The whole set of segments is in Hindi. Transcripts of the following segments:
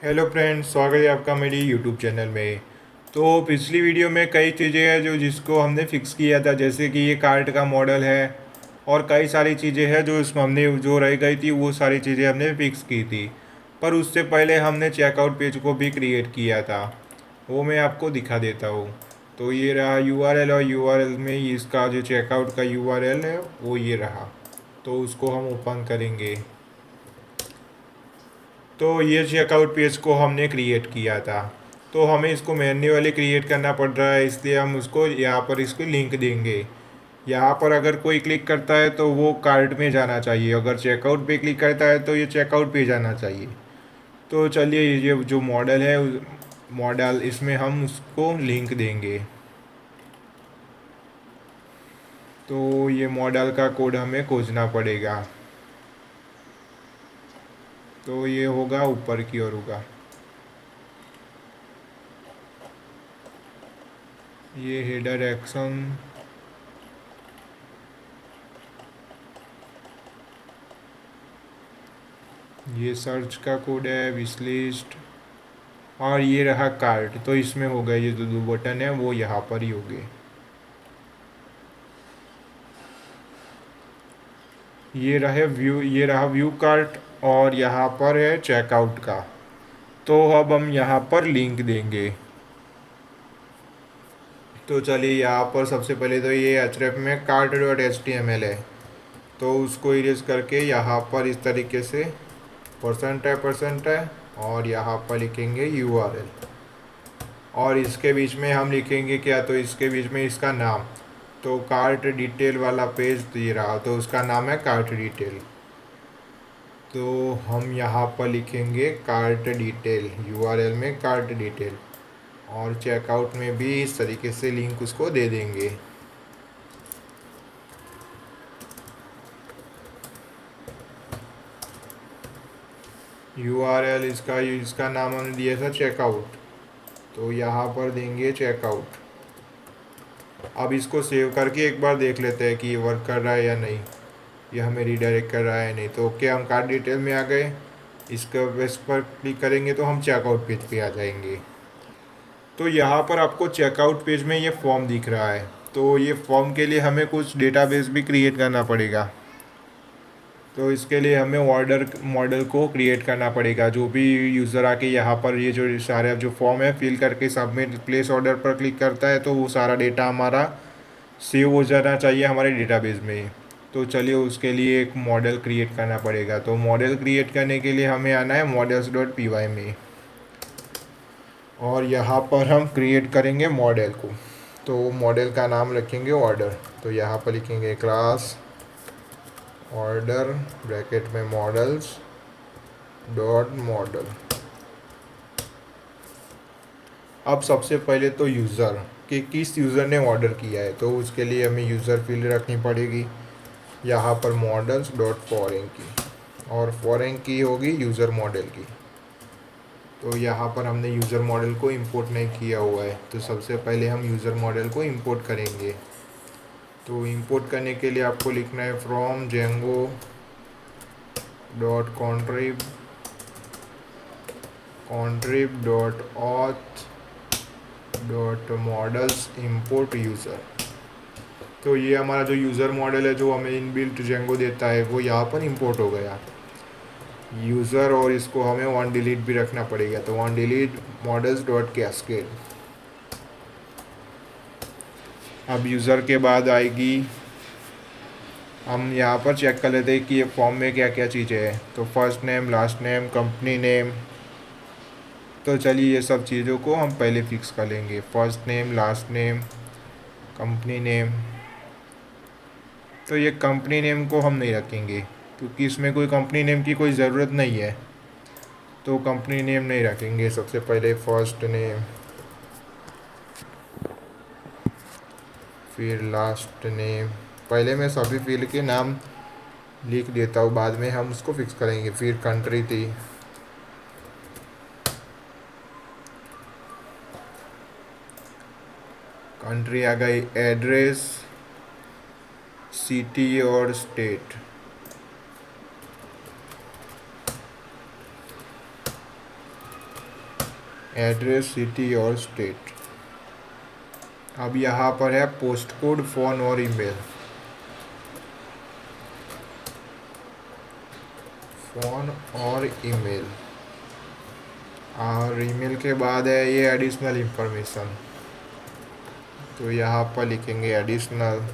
हेलो फ्रेंड्स, स्वागत है आपका मेरी यूट्यूब चैनल में। तो पिछली वीडियो में कई चीज़ें हैं जो जिसको हमने फ़िक्स किया था, जैसे कि ये कार्ड का मॉडल है और कई सारी चीज़ें हैं जो इसमें हमने जो रह गई थी वो सारी चीज़ें हमने फ़िक्स की थी। पर उससे पहले हमने चेकआउट पेज को भी क्रिएट किया था, वो मैं आपको दिखा देता हूँ। तो ये रहा यूआरएल, और यूआरएल में इसका जो चेकआउट का यूआरएल है वो ये रहा। तो उसको हम ओपन करेंगे। तो ये चेकआउट पेज को हमने क्रिएट किया था, तो हमें इसको मैन्युअली क्रिएट करना पड़ रहा है, इसलिए हम उसको यहाँ पर इसको लिंक देंगे। यहाँ पर अगर कोई क्लिक करता है तो वो कार्ट में जाना चाहिए, अगर चेकआउट पे क्लिक करता है तो ये चेकआउट पे जाना चाहिए। तो चलिए, ये जो मॉडल है मॉडल, इसमें हम उसको लिंक देंगे। तो ये मॉडल का कोड हमें खोजना पड़ेगा। तो ये होगा ऊपर की ओर होगा, ये हेडर एक्शन, ये सर्च का कोड है, विशलिस्ट, और ये रहा कार्ड। तो इसमें हो गए, ये जो दो बटन है वो यहाँ पर ही हो गए। ये रहा व्यू कार्ट, और यहाँ पर है चेकआउट का। तो अब हम यहाँ पर लिंक देंगे। तो चलिए, यहाँ पर सबसे पहले तो ये href में cart.html है, तो उसको इरेज करके यहाँ पर इस तरीके से %है और यहाँ पर लिखेंगे URL, और इसके बीच में हम लिखेंगे क्या, तो इसके बीच में इसका नाम। तो कार्ट डिटेल वाला पेज दे रहा, तो उसका नाम है कार्ट डिटेल। तो हम यहाँ पर लिखेंगे कार्ट डिटेल, यूआरएल में कार्ट डिटेल, और चेकआउट में भी इस तरीके से लिंक उसको दे देंगे। यूआरएल इसका नाम हमने दिया था चेकआउट, तो यहाँ पर देंगे चेकआउट। अब इसको सेव करके एक बार देख लेते हैं कि ये वर्क कर रहा है या नहीं, ये हमें रीडायरेक्ट कर रहा है नहीं। तो ओके, हम कार्ड डिटेल में आ गए। इसका बेस पर क्लिक करेंगे तो हम चेकआउट पेज पे आ जाएंगे। तो यहाँ पर आपको चेकआउट पेज में ये फॉर्म दिख रहा है, तो ये फॉर्म के लिए हमें कुछ डेटाबेस भी क्रिएट करना पड़ेगा। तो इसके लिए हमें ऑर्डर मॉडल को क्रिएट करना पड़ेगा। जो भी यूज़र आके यहाँ पर ये जो सारे जो फॉर्म है फिल करके सबमिट प्लेस ऑर्डर पर क्लिक करता है, तो वो सारा डेटा हमारा सेव हो जाना चाहिए हमारे डेटाबेस में। तो चलिए, उसके लिए एक मॉडल क्रिएट करना पड़ेगा। तो मॉडल क्रिएट करने के लिए हमें आना है models.py में, और यहाँ पर हम क्रिएट करेंगे मॉडल को। तो मॉडल का नाम रखेंगे ऑर्डर। तो यहाँ पर लिखेंगे क्लास ऑर्डर ब्रैकेट में मॉडल्स डॉट मॉडल। अब सबसे पहले तो यूज़र कि किस यूज़र ने ऑर्डर किया है, तो उसके लिए हमें यूज़र फील्ड रखनी पड़ेगी। यहाँ पर मॉडल्स डॉट फॉरेन की, और फॉरेन की होगी यूज़र मॉडल की। तो यहाँ पर हमने यूज़र मॉडल को इंपोर्ट नहीं किया हुआ है, तो सबसे पहले हम यूज़र मॉडल को इंपोर्ट करेंगे। तो इंपोर्ट करने के लिए आपको लिखना है from Django dot contrib dot auth dot models import user. तो ये हमारा जो यूज़र मॉडल है जो हमें इनबिल्ट जेंगो देता है वो यहाँ पर इंपोर्ट हो गया यूज़र, और इसको हमें वन डिलीट भी रखना पड़ेगा। तो one delete models dot cascade. अब यूज़र के बाद आएगी, हम यहाँ पर चेक कर लेते हैं कि ये फॉर्म में क्या क्या चीज़ें हैं। तो first name, last name, company name. तो चलिए, ये सब चीज़ों को हम पहले फिक्स कर लेंगे। First name, last name, company name. तो ये कंपनी नेम को हम नहीं रखेंगे क्योंकि इसमें कोई कंपनी नेम की कोई ज़रूरत नहीं है, तो कंपनी नेम नहीं रखेंगे। सबसे पहले फर्स्ट नेम, फिर लास्ट नेम। पहले मैं सभी फील्ड के नाम लिख देता हूँ, बाद में हम उसको फिक्स करेंगे। फिर कंट्री थी, कंट्री आ गई, एड्रेस, सिटी और स्टेट। एड्रेस, सिटी और स्टेट। अब यहाँ पर है पोस्ट कोड, फ़ोन और ईमेल। फ़ोन और ईमेल, और ईमेल के बाद है ये एडिशनल इंफॉर्मेशन। तो यहाँ पर लिखेंगे एडिशनल।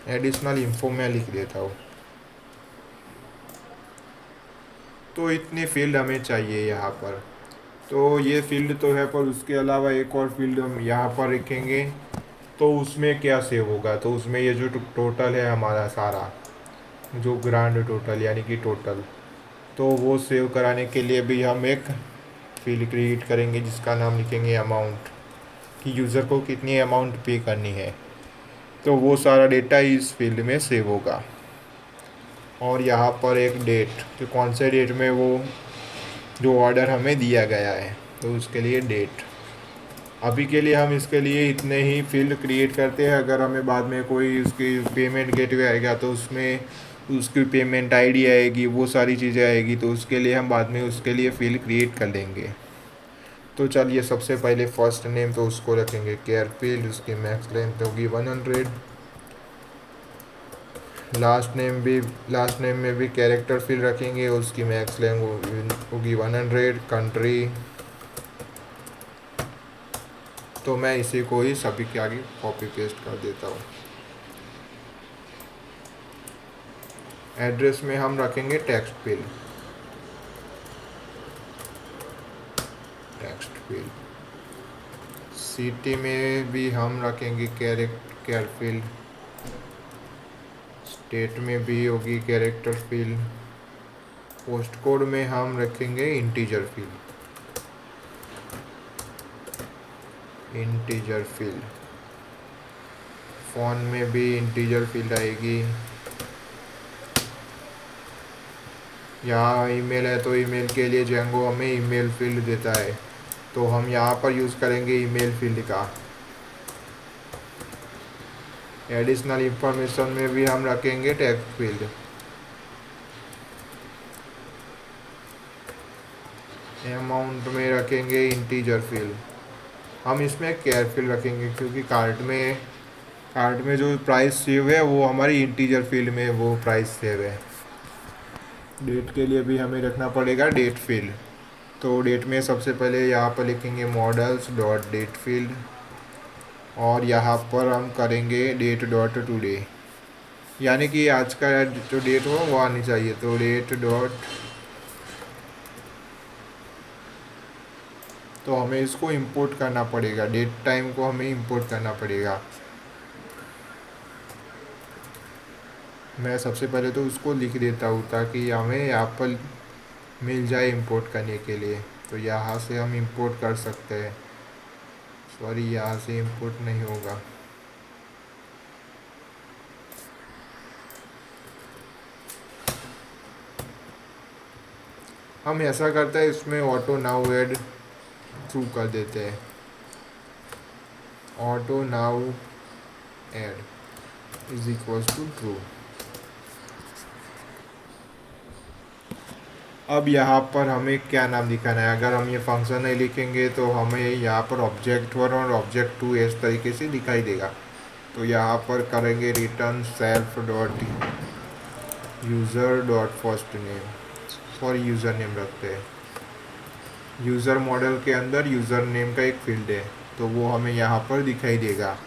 एडिशनल इन्फो मैं लिख देता हूँ। तो इतनी फील्ड हमें चाहिए यहाँ पर। तो ये फील्ड तो है, पर उसके अलावा एक और फील्ड हम यहाँ पर रखेंगे। तो उसमें क्या सेव होगा, तो उसमें ये जो टोटल है हमारा सारा, जो ग्रांड टोटल यानी कि टोटल, तो वो सेव कराने के लिए भी हम एक फील्ड क्रिएट करेंगे जिसका नाम लिखेंगे अमाउंट, कि यूज़र को कितनी अमाउंट पे करनी है। तो वो सारा डेटा इस फील्ड में सेव होगा। और यहाँ पर एक डेट, कि कौन से डेट में वो जो ऑर्डर हमें दिया गया है, तो उसके लिए डेट। अभी के लिए हम इसके लिए इतने ही फील्ड क्रिएट करते हैं। अगर हमें बाद में कोई उसकी पेमेंट गेटवे आएगा तो उसमें उसकी पेमेंट आईडी आएगी, वो सारी चीज़ें आएगी, तो उसके लिए हम बाद में उसके लिए फील्ड क्रिएट कर लेंगे। तो चलिए, सबसे पहले फर्स्ट नेम तो उसको रखेंगे केयर फील्ड, उसकी मैक्स लेंथ होगी 100। लास्ट नेम में भी कैरेक्टर फील्ड रखेंगे, उसकी मैक्स लेंथ होगी 100। कंट्री, तो मैं इसी को ही सभी के आगे कॉपी पेस्ट कर देता हूँ। एड्रेस में हम रखेंगे टेक्स्ट फील्ड। सिटी में भी हम रखेंगे कैरेक्टर फील्ड। स्टेट में भी होगी कैरेक्टर फील्ड। पोस्ट कोड में हम रखेंगे इंटीजर फील्ड। फ़ोन में भी इंटीजर फील्ड आएगी। यहाँ ईमेल है तो ईमेल के लिए जेंगो हमें ईमेल फील्ड देता है, तो हम यहाँ पर यूज़ करेंगे ईमेल फील्ड का। एडिशनल इंफॉर्मेशन में भी हम रखेंगे टेक्स्ट फील्ड। अमाउंट में रखेंगे इंटीजर फील्ड। हम इसमें केयर फील्ड रखेंगे क्योंकि कार्ट में जो प्राइस सेव है वो हमारी इंटीजर फील्ड में वो प्राइस सेव है। डेट के लिए भी हमें रखना पड़ेगा डेट फील्ड। तो डेट में सबसे पहले यहाँ पर लिखेंगे मॉडल्स डॉट डेट फील्ड, और यहाँ पर हम करेंगे डेट डॉट टुडे, यानी कि आज का जो डेट हो वो आनी चाहिए। तो डेट डॉट, तो हमें इसको इंपोर्ट करना पड़ेगा, डेट टाइम को हमें इंपोर्ट करना पड़ेगा। मैं सबसे पहले तो उसको लिख देता हूँ ताकि हमें यहाँ पर मिल जाए इंपोर्ट करने के लिए। तो यहाँ से हम इंपोर्ट कर सकते हैं। सॉरी, यहाँ से इंपोर्ट नहीं होगा। हम ऐसा करते हैं, इसमें ऑटो नाउ ऐड ट्रू कर देते हैं। Auto now add is equal to true. अब यहाँ पर हमें क्या नाम दिखाना है। अगर हम ये फंक्शन नहीं लिखेंगे तो हमें यहाँ पर ऑब्जेक्ट 1 और ऑब्जेक्ट 2 इस तरीके से दिखाई देगा। तो यहाँ पर करेंगे return self dot user dot first name, sorry user name रखते हैं। यूज़र मॉडल के अंदर यूज़र नेम का एक फील्ड है, तो वो हमें यहाँ पर दिखाई देगा।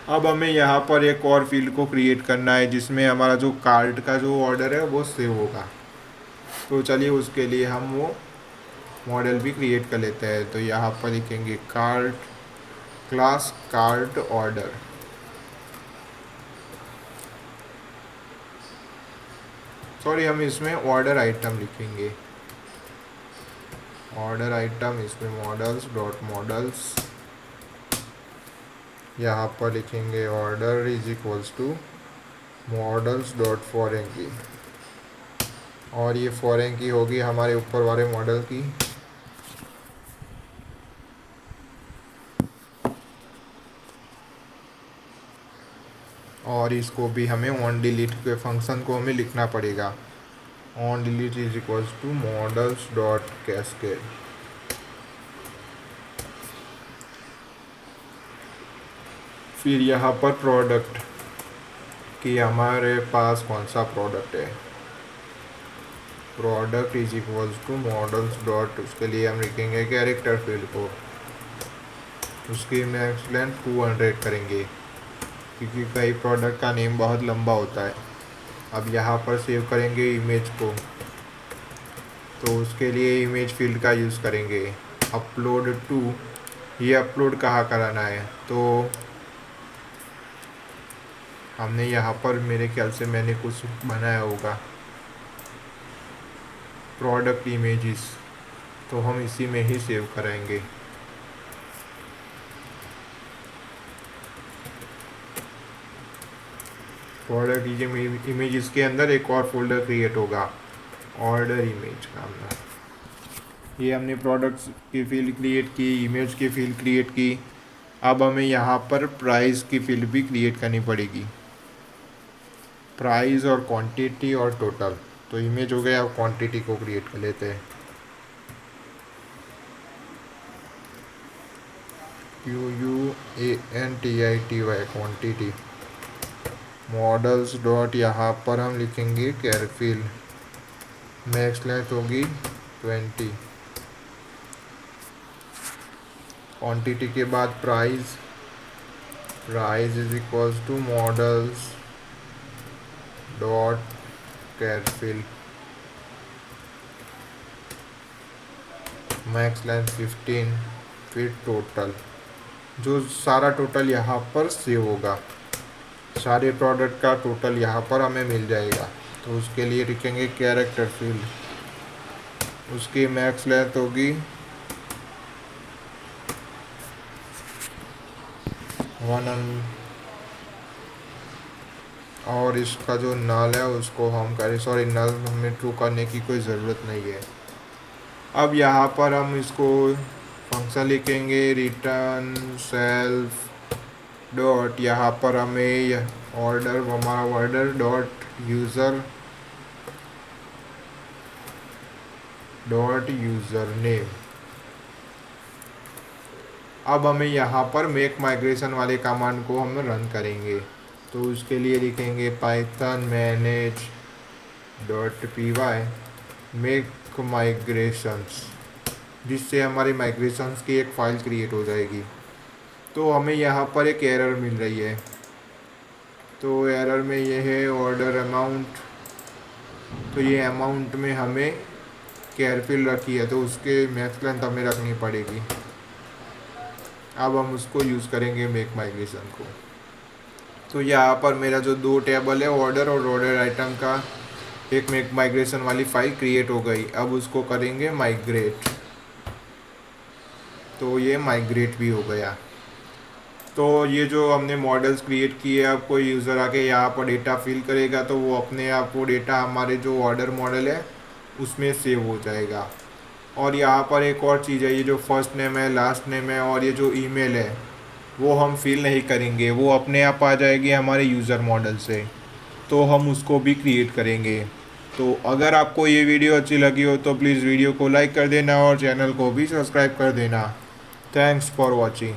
अब हमें यहाँ पर एक और फील्ड को क्रिएट करना है जिसमें हमारा जो कार्ट का जो ऑर्डर है वो सेव होगा। तो चलिए, उसके लिए हम वो मॉडल भी क्रिएट कर लेते हैं। तो यहाँ पर लिखेंगे cart class cart order. Sorry, हम इसमें ऑर्डर आइटम लिखेंगे। ऑर्डर आइटम, इसमें मॉडल्स डॉट मॉडल्स, यहाँ पर लिखेंगे order is equals to models dot foreign key, और ये फॉरेन की होगी हमारे ऊपर वाले मॉडल की। और इसको भी हमें ऑन डिलीट के फंक्शन को हमें लिखना पड़ेगा। On delete is equals to models dot cascade. फिर यहाँ पर प्रोडक्ट कि हमारे पास कौन सा प्रोडक्ट है। Product is equals to models dot, उसके लिए हम लिखेंगे कैरेक्टर फील्ड को, उसकी मैक्स लेंथ 200 करेंगे क्योंकि कई प्रोडक्ट का नेम बहुत लंबा होता है। अब यहाँ पर सेव करेंगे इमेज को, तो उसके लिए इमेज फील्ड का यूज़ करेंगे। अपलोड टू, ये अपलोड कहाँ कराना है, तो हमने यहाँ पर मेरे ख्याल से मैंने कुछ बनाया होगा प्रोडक्ट इमेजेस, तो हम इसी में ही सेव कराएंगे। प्रोडक्ट इमेजेस के अंदर एक और फोल्डर क्रिएट होगा ऑर्डर इमेज नाम का। ये हमने प्रोडक्ट्स की फील्ड क्रिएट की, इमेज की फील्ड क्रिएट की। अब हमें यहाँ पर प्राइस की फील्ड भी क्रिएट करनी पड़ेगी, प्राइस और क्वांटिटी और टोटल। तो इमेज हो गया, अब क्वांटिटी को क्रिएट कर लेते हैं। QUANTITY quantity. मॉडल्स डॉट, यहाँ पर हम लिखेंगे कैरफिल, मैक्स लेंथ होगी 20। क्वांटिटी के बाद price, price is equals to models dot charfield, max length 15। फिर टोटल, जो सारा टोटल यहाँ पर सेव होगा, सारे प्रोडक्ट का टोटल यहाँ पर हमें मिल जाएगा। तो उसके लिए लिखेंगे कैरेक्टर फील्ड, उसकी मैक्स लेंथ होगी 100 और इसका जो नल है उसको हम करें, सॉरी नल हमें ट्रू करने की कोई ज़रूरत नहीं है। अब यहाँ पर हम इसको फंक्शन लिखेंगे रिटर्न सेल्फ डॉट, यहाँ पर हमें ऑर्डर, हमारा order dot user dot user name. अब हमें यहाँ पर मेक माइग्रेशन वाले कमांड को हम रन करेंगे। तो उसके लिए लिखेंगे Python manage dot py make migrations, जिससे हमारी माइग्रेशंस की एक फ़ाइल क्रिएट हो जाएगी। तो हमें यहाँ पर एक एरर मिल रही है, तो एरर में ये है ऑर्डर अमाउंट, तो ये अमाउंट में हमें कैरफिल रखी है, तो उसके मैक्स लेंथ हमें रखनी पड़ेगी। अब हम उसको यूज़ करेंगे मेक माइग्रेशन को। तो यहाँ पर मेरा जो दो टेबल है ऑर्डर और ऑर्डर आइटम का, एक मेक माइग्रेशन वाली फ़ाइल क्रिएट हो गई। अब उसको करेंगे माइग्रेट, तो ये माइग्रेट भी हो गया। तो ये जो हमने मॉडल्स क्रिएट किए, अब कोई यूज़र आके यहाँ पर डेटा फिल करेगा तो वो अपने आप वो डेटा हमारे जो ऑर्डर मॉडल है उसमें सेव हो जाएगा। और यहाँ पर एक और चीज़ है, ये जो फर्स्ट नेम है, लास्ट नेम है और ये जो ईमेल है वो हम फिल नहीं करेंगे, वो अपने आप आ जाएगी हमारे यूज़र मॉडल से, तो हम उसको भी क्रिएट करेंगे। तो अगर आपको ये वीडियो अच्छी लगी हो तो प्लीज़ वीडियो को लाइक कर देना और चैनल को भी सब्सक्राइब कर देना। Thanks for watching.